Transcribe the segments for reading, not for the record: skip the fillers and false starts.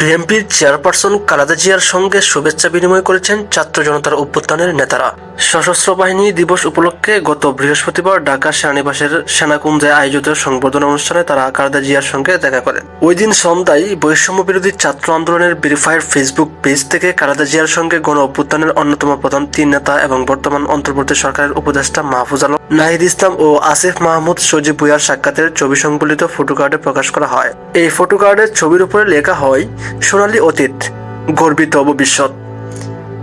বিএনপির চেয়ারপারসন খালেদা জিয়ার সঙ্গে শুভেচ্ছা বিনিময় করেছেন ছাত্র জনতার অভ্যুত্থানের নেতারা। সশস্ত্র বাহিনী দিবস উপলক্ষে গত বৃহস্পতিবার ঢাকা সেনানিবাসের সেনাকুঞ্জে আয়োজিত সংবর্ধনা অনুষ্ঠানে তারা খালেদা জিয়ার সঙ্গে দেখা করেন। ওই দিন সন্ধ্যায় বৈষম্য বিরোধী ছাত্র আন্দোলনের ভেরিফাইড ফেসবুক পেজ থেকে খালেদা জিয়ার সঙ্গে গণ অভ্যুত্থানের অন্যতম প্রধান তিন নেতা এবং বর্তমান অন্তর্বর্তী সরকারের উপদেষ্টা মাহফুজ আলম, নাহিদ ইসলাম ও আসিফ মাহমুদ সজীব ভুঁইয়ার সাক্ষাতের ছবি সংবলিত ফটোকার্ডে প্রকাশ করা হয়। এই ফটোকার্ডের ছবির উপরে লেখা হয় সোনালী অতীত, গর্বিত ভবিষ্যৎ।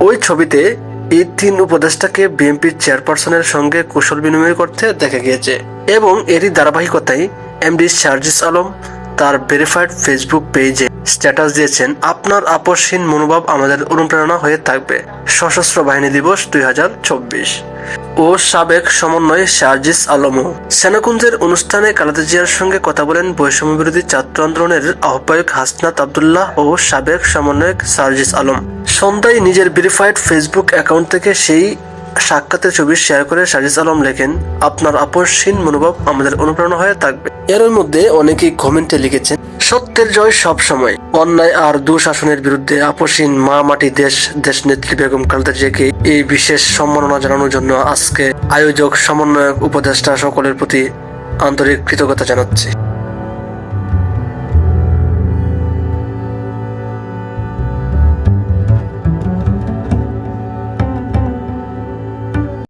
ওই ছবিতে এই তিন উপদেষ্টাকে বিএনপির চেয়ারপারসনের সঙ্গে কুশল বিনিময় করতে দেখা গিয়েছে এবং এরই ধারাবাহিকতায় এমডি সার্জিস আলম তার ভেরিফাইড ফেসবুক পেজে স্ট্যাটাস দিয়েছেন, আপনার আপসহীন মনোভাব আমাদের অনুপ্রেরণা হয়ে থাকবে। সশস্ত্র বাহিনী দিবস 2024। ও সাবেক সমন্বয় সার্জিস আলমও সেনাকুঞ্জের অনুষ্ঠানে খালেদা জিয়ার সঙ্গে কথা বলেন বৈষম্য বিরোধী ছাত্র আন্দোলনের আহ্বায়ক হাসনাত আবদুল্লাহ ও সাবেক সমন্বয়ক সার্জিস আলম। সন্ধ্যায় নিজের ভেরিফাইড ফেসবুক অ্যাকাউন্ট থেকে সেই সাক্ষাতের ছবি শেয়ার করে সার্জিস আলম লেখেন, আপনার আপসহীন মনোভাব আমাদের অনুপ্রেরণা হয়ে থাকবে। এর মধ্যে অনেকেই কমেন্টে লিখেছেন, সত্যের জয় সব সময়, অন্যায় আর দুঃশাসনের বিরুদ্ধে আপসহীন মা মাটি দেশ নেত্রী বেগম খালেদা জিয়াকে এই বিশেষ সম্মাননা জানানোর জন্য আজকে আয়োজক, সমন্বয়ক, উপদেষ্টা সকলের প্রতি আন্তরিক কৃতজ্ঞতা জানাচ্ছি।